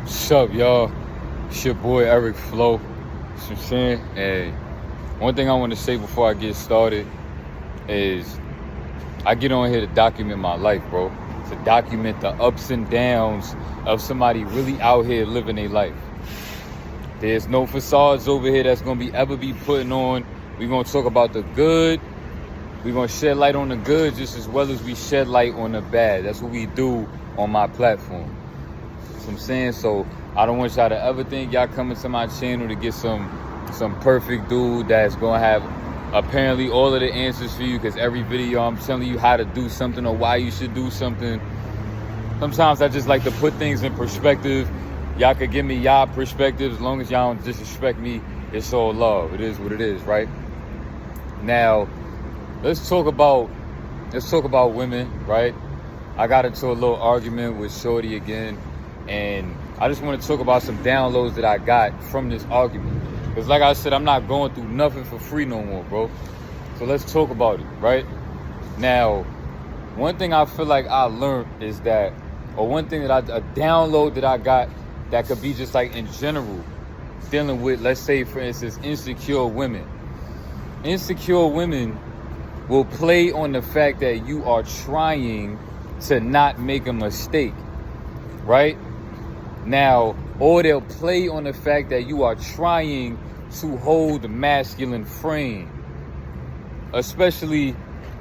What's up, y'all? It's your boy Eric Flo. You know what I'm saying? Hey, one thing I want to say before I get started is I get on here to document my life, bro. To document the ups and downs of somebody really out here living their life. There's no facades over here that's gonna ever be putting on. We're gonna talk about the good. We're gonna shed light on the good just as well as we shed light on the bad. That's what we do on my platform. What I'm saying, so I don't want y'all to ever think y'all coming to my channel to get some perfect dude that's gonna have apparently all of the answers for you, because every video I'm telling you how to do something or why you should do something. Sometimes I just like to put things in perspective. Y'all could give me y'all perspective. As long as y'all don't disrespect me, it's all love. It is what it is, right? Now let's talk about women, right? I got into a little argument with Shorty again, and I just want to talk about some downloads that I got from this argument. Because like I said, I'm not going through nothing for free no more, bro. So let's talk about it, right? Now, one thing I feel like I learned is that, or one thing that a download that I got that could be just like in general, dealing with, let's say for instance, insecure women. Insecure women will play on the fact that you are trying to not make a mistake, right? Now, or they'll play on the fact that you are trying to hold the masculine frame, especially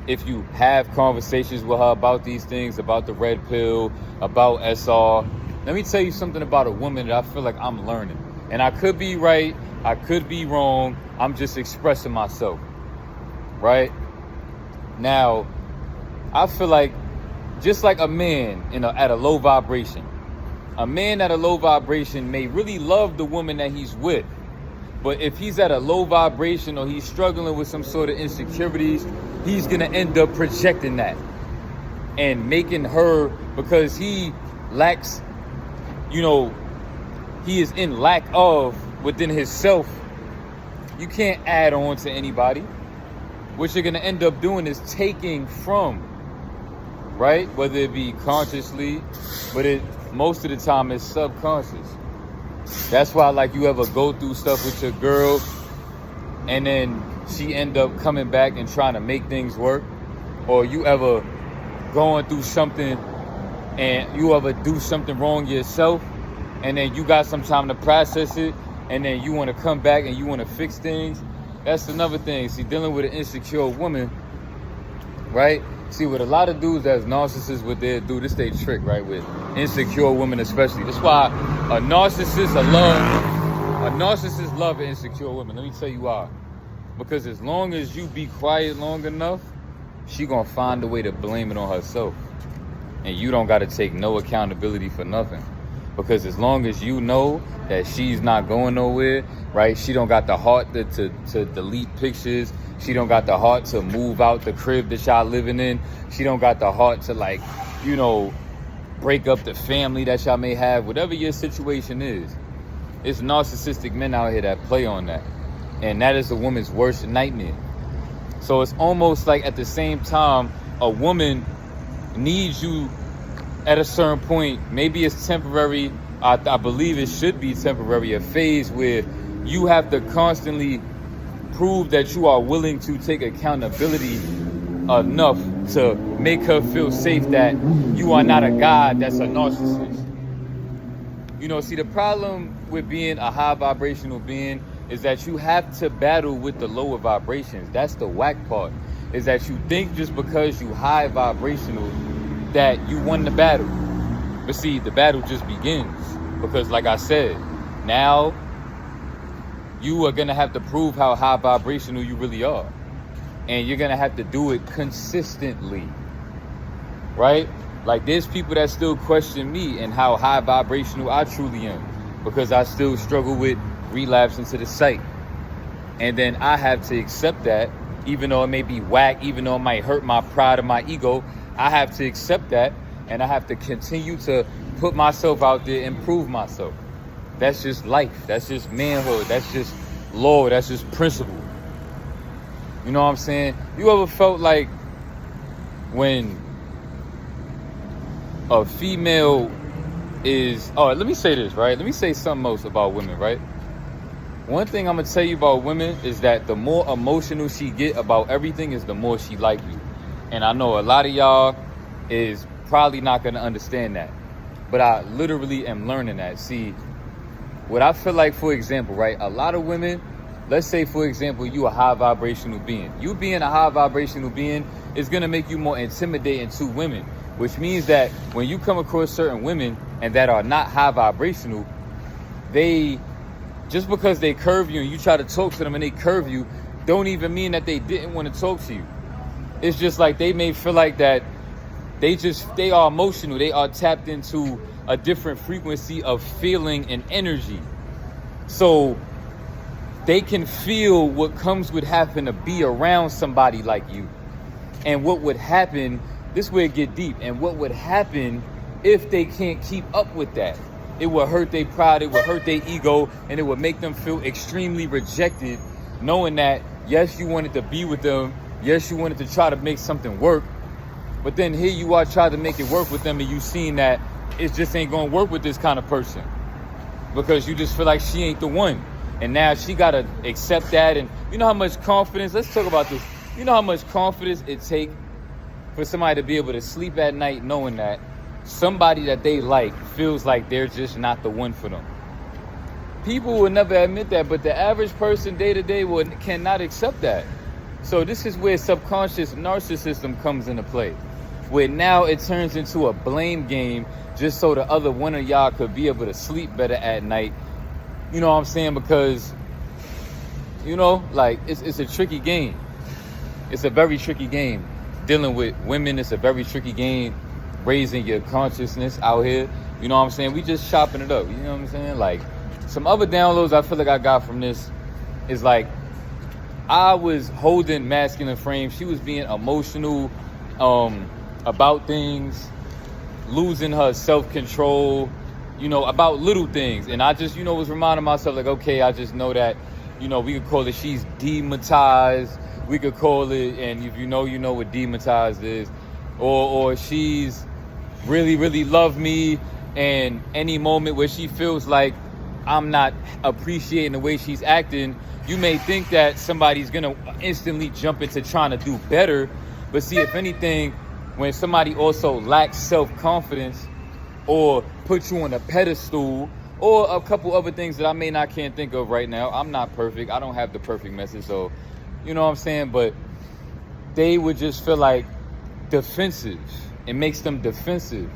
if you have conversations with her about these things, about the red pill, about SR. Let me tell you something about a woman that I feel like I'm learning. And I could be right, I could be wrong. I'm just expressing myself, right? Now, I feel like just like a man at a low vibration, a man at a low vibration may really love the woman that he's with. But if he's at a low vibration or he's struggling with some sort of insecurities, he's going to end up projecting that and making her, because he lacks, he is in lack of within himself. You can't add on to anybody. What you're going to end up doing is taking from, right? Whether it be consciously, but most of the time it's subconscious. That's why, like, you ever go through stuff with your girl and then she end up coming back and trying to make things work, or you ever going through something and you ever do something wrong yourself and then you got some time to process it and then you want to come back and you want to fix things. That's another thing. See, dealing with an insecure woman, right? See, with a lot of dudes that's narcissists, what they do, this they trick, right? With insecure women especially. That's why a narcissist love insecure women. Let me tell you why. Because as long as you be quiet long enough, she gonna find a way to blame it on herself. And you don't gotta take no accountability for nothing. Because as long as you know that she's not going nowhere, right? She don't got the heart to delete pictures. She don't got the heart to move out the crib that y'all living in. She don't got the heart to, like, break up the family that y'all may have. Whatever your situation is, it's narcissistic men out here that play on that. And that is a woman's worst nightmare. So it's almost like at the same time, a woman needs you at a certain point. Maybe it's temporary. I believe it should be temporary, a phase where you have to constantly prove that you are willing to take accountability enough to make her feel safe that you are not a guy that's a narcissist. See, the problem with being a high vibrational being is that you have to battle with the lower vibrations. That's the whack part, is that you think just because you high vibrational that you won the battle. But see, the battle just begins, because like I said, now you are going to have to prove how high vibrational you really are. And you're going to have to do it consistently, right? Like, there's people that still question me and how high vibrational I truly am, because I still struggle with relapse into the sight. And then I have to accept that, even though it may be whack, even though it might hurt my pride and my ego, I have to accept that, and I have to continue to put myself out there and prove myself. That's just life. That's just manhood. That's just law. That's just principle. You know what I'm saying? You ever felt like when a female is, oh, let me say this, right? Let me say something else about women, right? One thing I'm gonna tell you about women is that the more emotional she get about everything is the more she like you. And I know a lot of y'all is probably not gonna understand that, but I literally am learning that. See, what I feel like, for example, right? A lot of women, let's say, for example, you a high vibrational being. You being a high vibrational being is gonna make you more intimidating to women, which means that when you come across certain women and that are not high vibrational, they, just because they curve you and you try to talk to them and they curve you, don't even mean that they didn't want to talk to you. It's just like they may feel like that they are emotional. They are tapped into a different frequency of feeling and energy. So they can feel what comes with having to be around somebody like you. And what would happen, this way it get deep, and what would happen if they can't keep up with that? It would hurt their pride, it would hurt their ego, and it would make them feel extremely rejected, knowing that, yes, you wanted to be with them, yes, you wanted to try to make something work, but then here you are trying to make it work with them, and you seen that it just ain't gonna work with this kind of person because you just feel like she ain't the one. And now she gotta accept that. And you know how much confidence, let's talk about this. You know how much confidence it take for somebody to be able to sleep at night knowing that somebody that they like feels like they're just not the one for them. People will never admit that, but the average person day to day cannot accept that. So this is where subconscious narcissism comes into play, where now it turns into a blame game just so the other one of y'all could be able to sleep better at night. You know what I'm saying? Because, you know, like, it's a tricky game. It's a very tricky game. Dealing with women, it's a very tricky game. Raising your consciousness out here. You know what I'm saying? We just chopping it up. You know what I'm saying? Like, some other downloads I feel like I got from this is like, I was holding masculine frame. She was being emotional about things, losing her self-control, you know, about little things. And I just, you know, was reminding myself, like, okay, I just know that, you know, we could call it she's demonetized. We could call it, and if you know what demonetized is. Or she's really, really love me, and any moment where she feels like I'm not appreciating the way she's acting, you may think that somebody's gonna instantly jump into trying to do better. But see, if anything, when somebody also lacks self-confidence or put you on a pedestal or a couple other things that I can't think of right now. I'm not perfect. I don't have the perfect message. So, you know what I'm saying? But they would just feel like defensive. It makes them defensive.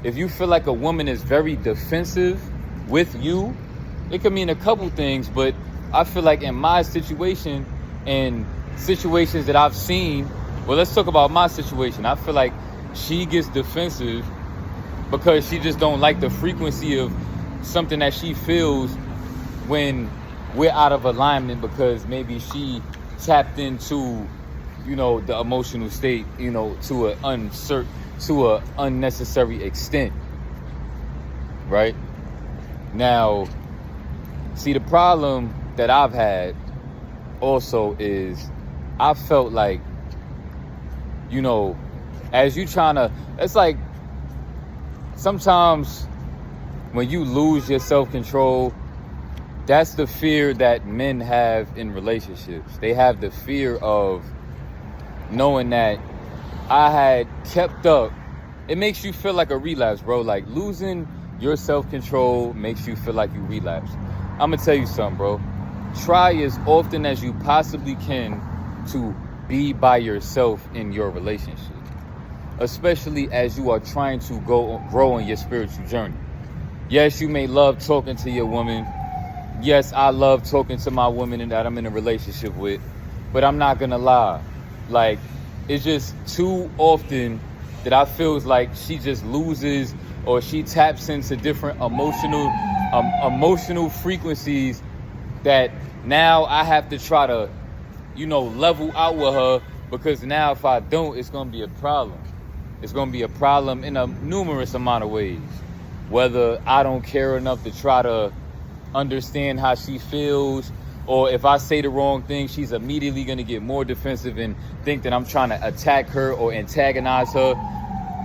If you feel like a woman is very defensive with you, it could mean a couple things. But I feel like in my situation and situations that I've seen, well, let's talk about my situation. I feel like she gets defensive because she just don't like the frequency of something that she feels when we're out of alignment, because maybe she tapped into, you know, the emotional state, you know, to a unnecessary extent, right? Now, see, the problem that I've had also is I felt like, you know, as you trying to, it's like sometimes when you lose your self-control, that's the fear that men have in relationships. They have the fear of knowing that I had kept up. It makes you feel like a relapse, bro. Like, losing your self-control makes you feel like you relapse. I'm gonna tell you something, bro. Try as often as you possibly can to be by yourself in your relationship, especially as you are trying to grow in your spiritual journey. Yes, you may love talking to your woman. Yes, I love talking to my woman that I'm in a relationship with, but I'm not gonna lie. Like, it's just too often that I feel like she just loses, or she taps into different emotional frequencies that now I have to try to, you know, level out with her, because now if I don't, it's gonna be a problem. It's gonna be a problem in a numerous amount of ways. Whether I don't care enough to try to understand how she feels, or if I say the wrong thing, she's immediately gonna get more defensive and think that I'm trying to attack her or antagonize her.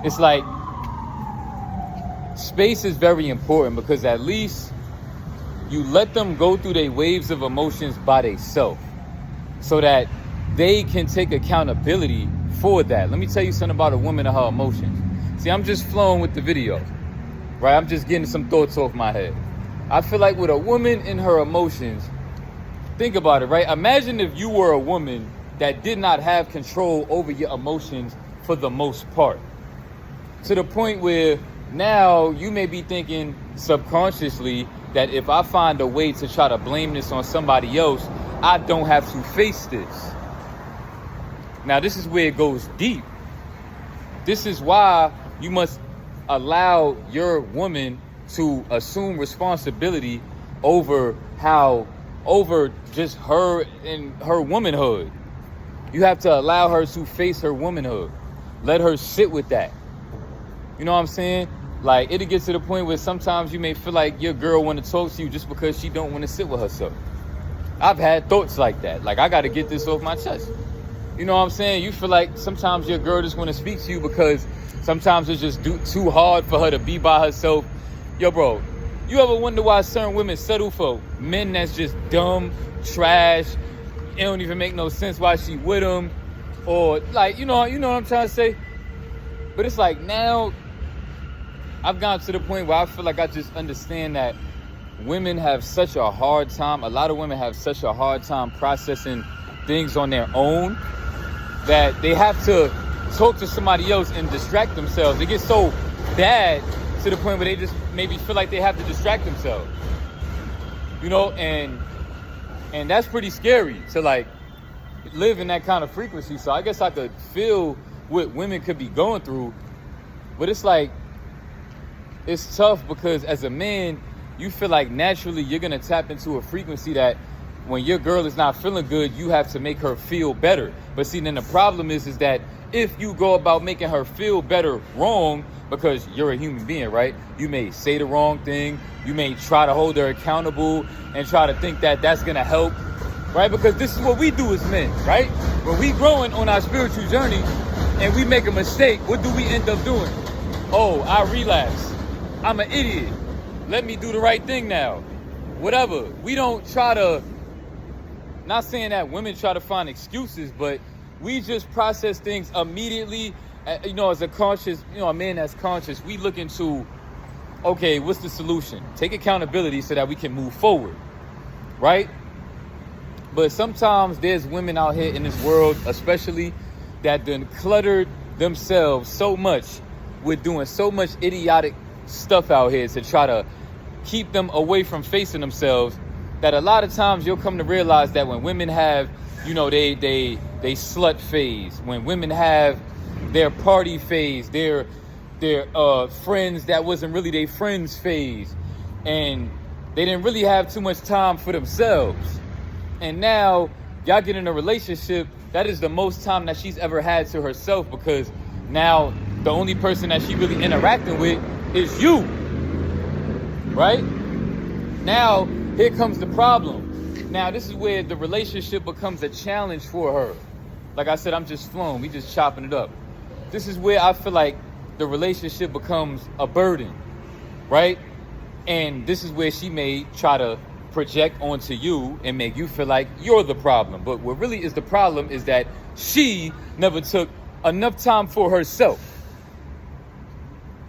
It's like, space is very important, because at least you let them go through their waves of emotions by themselves, so that they can take accountability for that. Let me tell you something about a woman and her emotions. See, I'm just flowing with the video, right? I'm just getting some thoughts off my head. I feel like with a woman and her emotions, think about it, right? Imagine if you were a woman that did not have control over your emotions for the most part, to the point where now you may be thinking subconsciously that if I find a way to try to blame this on somebody else, I don't have to face this. Now, this is where it goes deep. This is why you must allow your woman to assume responsibility over just her and her womanhood. You have to allow her to face her womanhood. Let her sit with that. You know what I'm saying? Like, it'll get to the point where sometimes you may feel like your girl want to talk to you just because she don't want to sit with herself. I've had thoughts like that. Like, I got to get this off my chest. You know what I'm saying? You feel like sometimes your girl just want to speak to you because sometimes it's just too hard for her to be by herself. Yo, bro, you ever wonder why certain women settle for men that's just dumb, trash, it don't even make no sense why she with them? Or, like, you know what I'm trying to say? But it's like, now I've gotten to the point where I feel like I just understand that women have such a hard time. A lot of women have such a hard time processing things on their own that they have to talk to somebody else and distract themselves. It gets so bad to the point where they just maybe feel like they have to distract themselves. You know, and that's pretty scary to, like, live in that kind of frequency. So I guess I could feel what women could be going through. But it's like, it's tough because as a man, you feel like naturally you're going to tap into a frequency that when your girl is not feeling good, you have to make her feel better. But see, then the problem is that if you go about making her feel better wrong, because you're a human being, right? You may say the wrong thing. You may try to hold her accountable and try to think that that's going to help, right? Because this is what we do as men, right? When we growing on our spiritual journey and we make a mistake, what do we end up doing? Oh, I relapse. I'm an idiot. Let me do the right thing now. Whatever. We don't try to, not saying that women try to find excuses, but we just process things immediately. You know, as a conscious, you know, a man that's conscious, we look into, okay, what's the solution? Take accountability so that we can move forward, right? But sometimes there's women out here in this world, especially, that done cluttered themselves so much with doing so much idiotic stuff out here to try to keep them away from facing themselves, that a lot of times you'll come to realize that when women have, you know, they slut phase, when women have their party phase, their friends that wasn't really their friends phase, and they didn't really have too much time for themselves, and now y'all get in a relationship, that is the most time that she's ever had to herself, because now the only person that she really interacting with is you, right? Now, here comes the problem. Now, this is where the relationship becomes a challenge for her. Like I said, I'm just flowing. We just chopping it up. This is where I feel like the relationship becomes a burden, right? And this is where she may try to project onto you and make you feel like you're the problem. But what really is the problem is that she never took enough time for herself.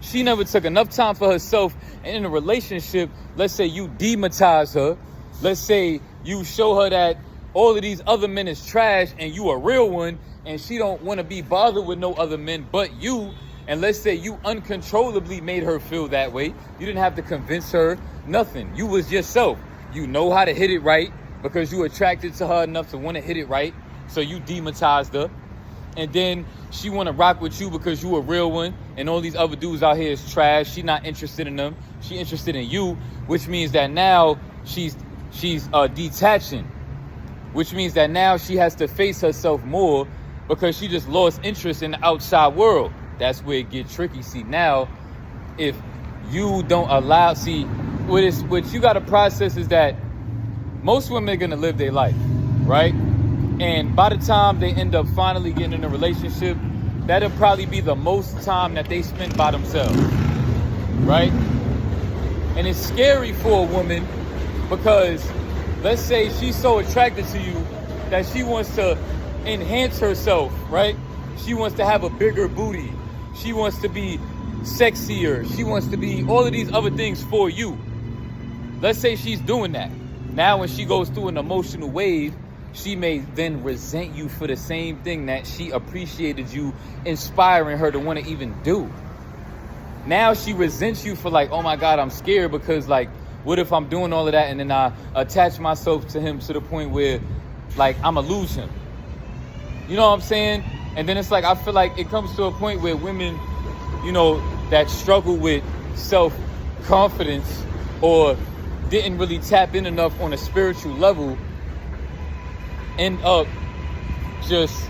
She never took enough time for herself. And in a relationship, let's say you demonize her. Let's say you show her that all of these other men is trash and you a real one, and she don't want to be bothered with no other men but you. And let's say you uncontrollably made her feel that way. You didn't have to convince her, nothing. You was yourself. You know how to hit it right because you attracted to her enough to want to hit it right. So you demonetized her. And then she want to rock with you because you a real one, and all these other dudes out here is trash. She not interested in them. She interested in you, which means that now she's detaching, which means that now she has to face herself more because she just lost interest in the outside world. That's where it gets tricky. See, now, if you don't allow, see, what you got to process is that most women are going to live their life, right? And by the time they end up finally getting in a relationship, that'll probably be the most time that they spend by themselves. right? And it's scary for a woman because let's say she's so attracted to you that she wants to enhance herself, right? She wants to have a bigger booty. She wants to be sexier. She wants to be all of these other things for you. Let's say she's doing that. Now when she goes through an emotional wave, she may then resent you for the same thing that she appreciated you inspiring her to want to even do. Now she resents you for like, oh my God, I'm scared because like, what if I'm doing all of that and then I attach myself to him to the point where like I'ma lose him? You know what I'm saying? And then it's like, I feel like it comes to a point where women, you know, that struggle with self-confidence or didn't really tap in enough on a spiritual level end up just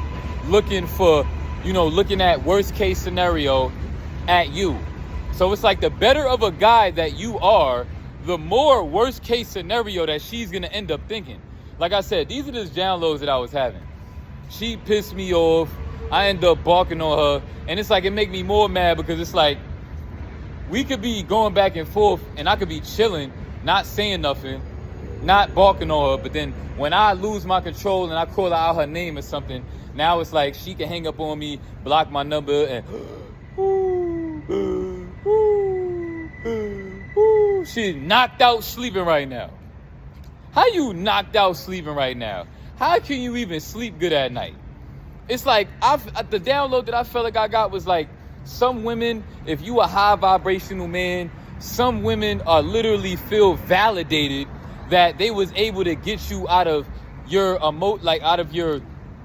looking for, you know, looking at worst case scenario at you. So it's like the better of a guy that you are, the more worst case scenario that she's gonna end up thinking. Like I said, these are just downloads that I was having. She pissed me off. I end up barking on her. And it's like, it make me more mad because it's like, we could be going back and forth and I could be chilling, not saying nothing, not barking on her. But then when I lose my control and I call out her name or something, now it's like she can hang up on me, block my number, and she's knocked out sleeping right now. How you knocked out sleeping right now? How can you even sleep good at night? It's like, the download that I felt like I got was like, some women, if you a high vibrational man, some women are literally feel validated that they was able to get you out of your out of your,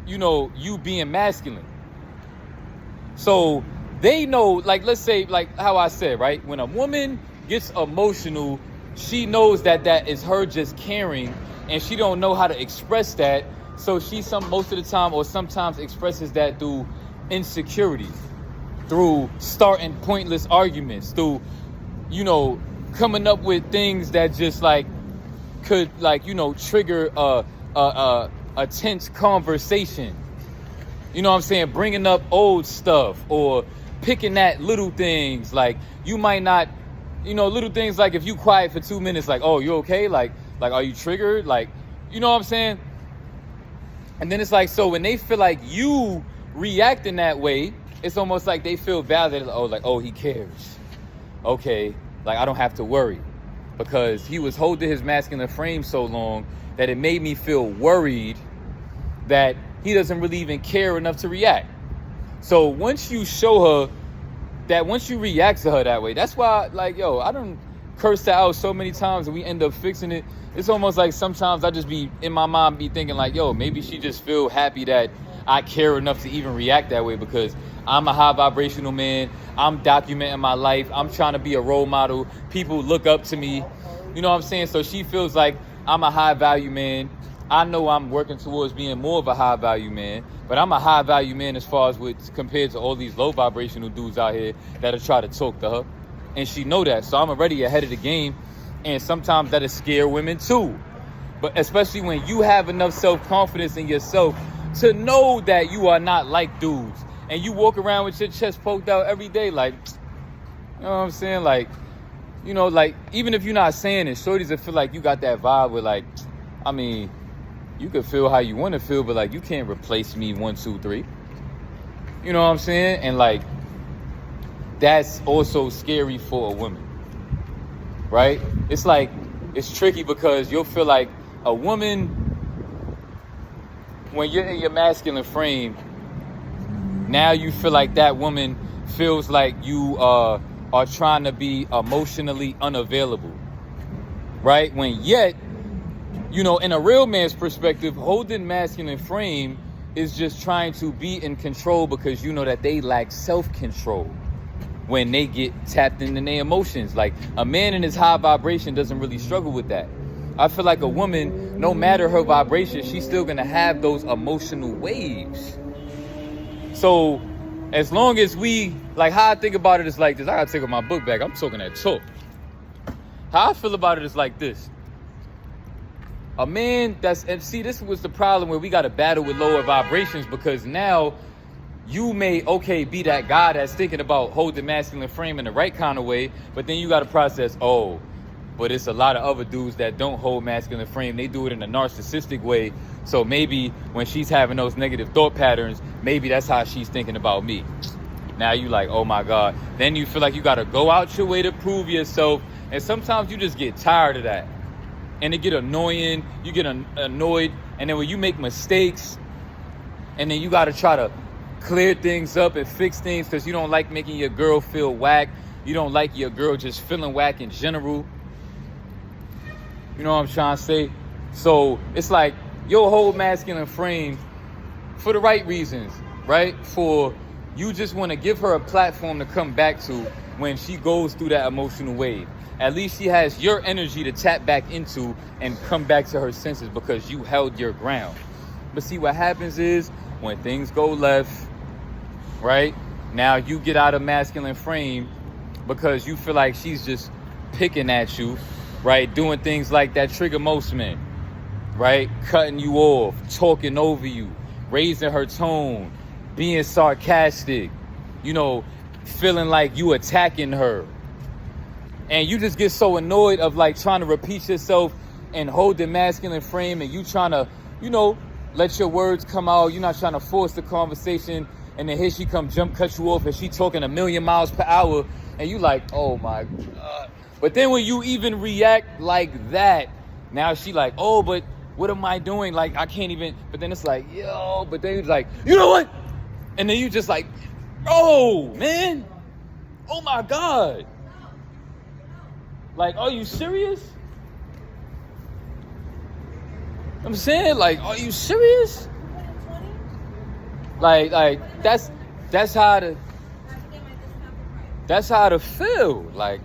you know, you being masculine. So they know, like, let's say, like how I said, right? When a woman gets emotional, she knows that that is her just caring, and she don't know how to express that. So she most of the time or sometimes expresses that through insecurity, through starting pointless arguments, through, you know, coming up with things that just like could, like, you know, trigger a tense conversation. You know what I'm saying? Bringing up old stuff or picking at little things. Like, you might not, you know, little things like if you quiet for 2 minutes, like, oh, you okay? Like, are you triggered? Like, you know what I'm saying? And then it's like, so when they feel like you reacting that way, it's almost like they feel validated. Oh, like, oh, he cares. Okay, like, I don't have to worry. Because he was holding his masculine frame so long that it made me feel worried that he doesn't really even care enough to react. So once you show her that, once you react to her that way, that's why, like, yo, I done cursed her out so many times and we end up fixing it. It's almost like sometimes I just be, in my mind, be thinking like, yo, maybe she just feel happy that I care enough to even react that way because I'm a high vibrational man. I'm documenting my life. I'm trying to be a role model. People look up to me. You know what I'm saying? So she feels like I'm a high value man. I know I'm working towards being more of a high value man, but I'm a high value man as far as with compared to all these low vibrational dudes out here that'll try to talk to her. And she know that. So I'm already ahead of the game. And sometimes that'll scare women too. But especially when you have enough self-confidence in yourself to know that you are not like dudes. And you walk around with your chest poked out every day, like, you know what I'm saying? Like, you know, like, even if you're not saying it, shorties will feel like you got that vibe where, like, I mean, you could feel how you want to feel, but, like, you can't replace me 1, 2, 3. You know what I'm saying? And, like, that's also scary for a woman, right? It's like, it's tricky because you'll feel like a woman, when you're in your masculine frame, now you feel like that woman feels like you are trying to be emotionally unavailable, right? When yet, you know, in a real man's perspective, holding masculine frame is just trying to be in control because you know that they lack self-control when they get tapped into their emotions. Like, a man in his high vibration doesn't really struggle with that. I feel like a woman, no matter her vibration, she's still gonna have those emotional waves. So as long as we, like, how I think about it is like this. I gotta take my book back. I'm talking that talk. How I feel about it is like this. A man and see, this was the problem where we got to battle with lower vibrations because now you may, okay, be that guy that's thinking about holding masculine frame in the right kind of way, but then you got to process, oh, but it's a lot of other dudes that don't hold masculine frame. They do it in a narcissistic way. So maybe when she's having those negative thought patterns, maybe that's how she's thinking about me. Now you like, oh my God. Then you feel like you got to go out your way to prove yourself. And sometimes you just get tired of that. And it get annoying. You get annoyed. And then when you make mistakes, and then you got to try to clear things up and fix things because you don't like making your girl feel whack. You don't like your girl just feeling whack in general. You know what I'm trying to say? So it's like your whole masculine frame for the right reasons, right? For you just want to give her a platform to come back to when she goes through that emotional wave. At least she has your energy to tap back into and come back to her senses because you held your ground. But see, what happens is when things go left, right? Now you get out of masculine frame because you feel like she's just picking at you, right? Doing things like that trigger most men, right? Cutting you off, talking over you, raising her tone, being sarcastic, you know, feeling like you attacking her. And you just get so annoyed of like trying to repeat yourself and hold the masculine frame, and you trying to, you know, let your words come out. You're not trying to force the conversation. And then here she come cut you off, and she talking 1,000,000 miles per hour. And you like, oh my God. But then when you even react like that, now she like, oh, but what am I doing? Like, I can't even. But then it's like, yo, but then it's like, you know what? And then you just like, oh, man. Oh my God. Like, are you serious? I'm saying, like, are you serious? Like that's how to feel. Like,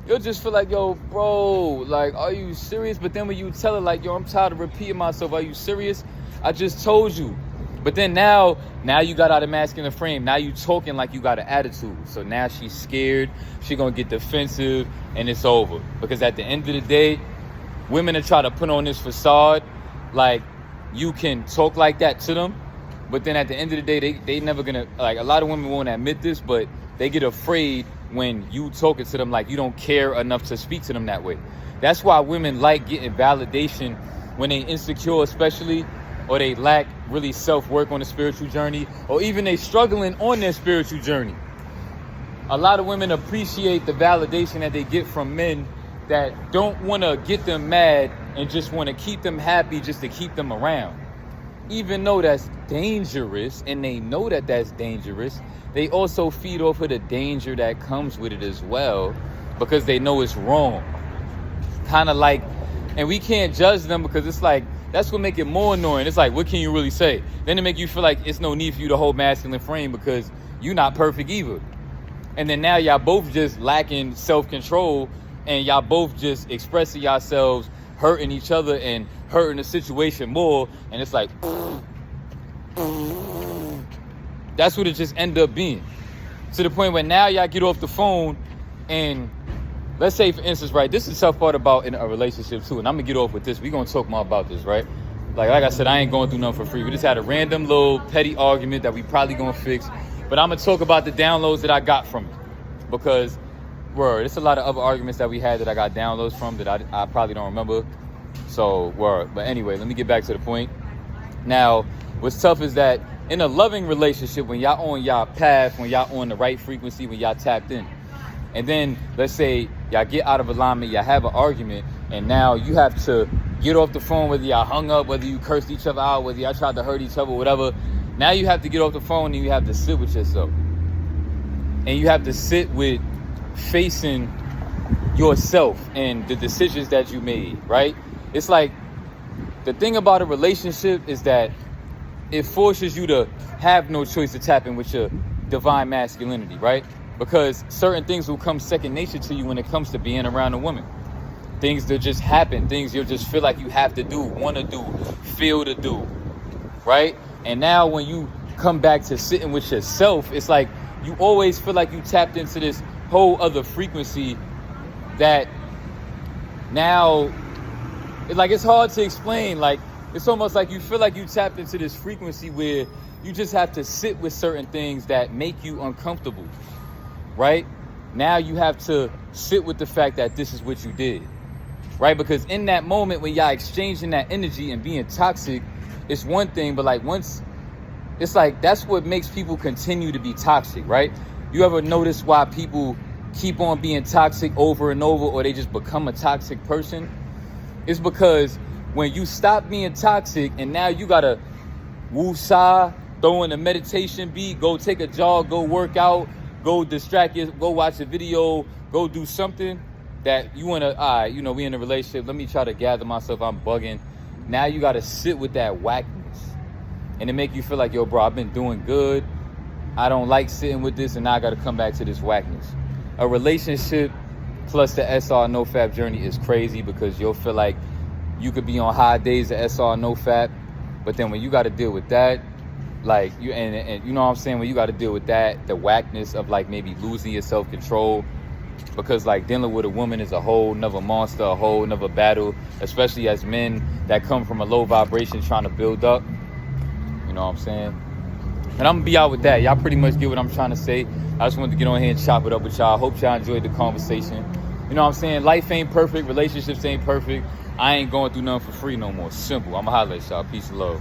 you'll just feel like, yo, bro, like, are you serious? But then when you tell her, like, yo, I'm tired of repeating myself, are you serious? I just told you. But then now you got out of masculine frame. Now you talking like you got an attitude. So now she's scared. She gonna get defensive, and it's over. Because at the end of the day, women are trying to put on this facade, like you can talk like that to them. But then at the end of the day, they never gonna, like, a lot of women won't admit this, but they get afraid when you talking to them like you don't care enough to speak to them that way. That's why women like getting validation when they insecure, especially, or they lack really self-work on a spiritual journey, or even they struggling on their spiritual journey. A lot of women appreciate the validation that they get from men that don't want to get them mad and just want to keep them happy just to keep them around. Even though that's dangerous, and they know that that's dangerous, they also feed off of the danger that comes with it as well, because they know it's wrong. Kind of like, and we can't judge them because it's like, that's what make it more annoying. It's like, what can you really say? Then it make you feel like it's no need for you to hold masculine frame because you're not perfect either. And then now y'all both just lacking self-control, and y'all both just expressing yourselves, hurting each other and hurting the situation more. And it's like, that's what it just ended up being. To the point where now y'all get off the phone, and let's say, for instance, right, this is the tough part about in a relationship too, and I'm gonna get off with this. We're gonna talk more about this, right? Like I said, I ain't going through nothing for free. We just had a random little petty argument that we probably gonna fix, but I'm gonna talk about the downloads that I got from it, because there's a lot of other arguments that we had that I got downloads from that I probably don't remember. So but anyway, let me get back to the point. Now, what's tough is that in a loving relationship, when y'all on y'all path, when y'all on the right frequency, when y'all tapped in, and then let's say y'all get out of alignment, y'all have an argument, and now you have to get off the phone, whether y'all hung up, whether you cursed each other out, whether y'all tried to hurt each other, whatever. Now you have to get off the phone and you have to sit with yourself. And you have to sit with facing yourself and the decisions that you made, right? It's like, the thing about a relationship is that it forces you to have no choice to tap in with your divine masculinity, right? Because certain things will come second nature to you when it comes to being around a woman. Things that just happen, things you'll just feel like you have to do, want to do, feel to do, right? And now when you come back to sitting with yourself, it's like you always feel like you tapped into this whole other frequency that now, it's hard to explain. Like, it's almost like you feel like you tapped into this frequency where you just have to sit with certain things that make you uncomfortable, right? Now you have to sit with the fact that this is what you did, right? Because in that moment when y'all exchanging that energy and being toxic, it's one thing, but like once, it's like that's what makes people continue to be toxic, right? You ever notice why people keep on being toxic over and over, or they just become a toxic person? It's because when you stop being toxic and now you gotta woo-sa, throw in a meditation beat, go take a jog, go work out, go distract you, go watch a video, go do something that you wanna, all right, you know, we in a relationship, let me try to gather myself, I'm bugging. Now you gotta sit with that whackness. And it make you feel like, yo, bro, I've been doing good. I don't like sitting with this, and now I gotta come back to this whackness. A relationship plus the SR NoFap journey is crazy because you'll feel like you could be on high days of SR NoFap, but then when you gotta deal with that, like you and you know what I'm saying, when you gotta deal with that, the whackness of like maybe losing your self-control, because like dealing with a woman is a whole nother monster, a whole nother battle, especially as men that come from a low vibration trying to build up. You know what I'm saying? And I'm gonna be out with that. Y'all pretty much get what I'm trying to say. I just wanted to get on here and chop it up with y'all. Hope y'all enjoyed the conversation. You know what I'm saying? Life ain't perfect. Relationships ain't perfect. I ain't going through nothing for free no more. Simple. I'ma holler at y'all. Peace and love.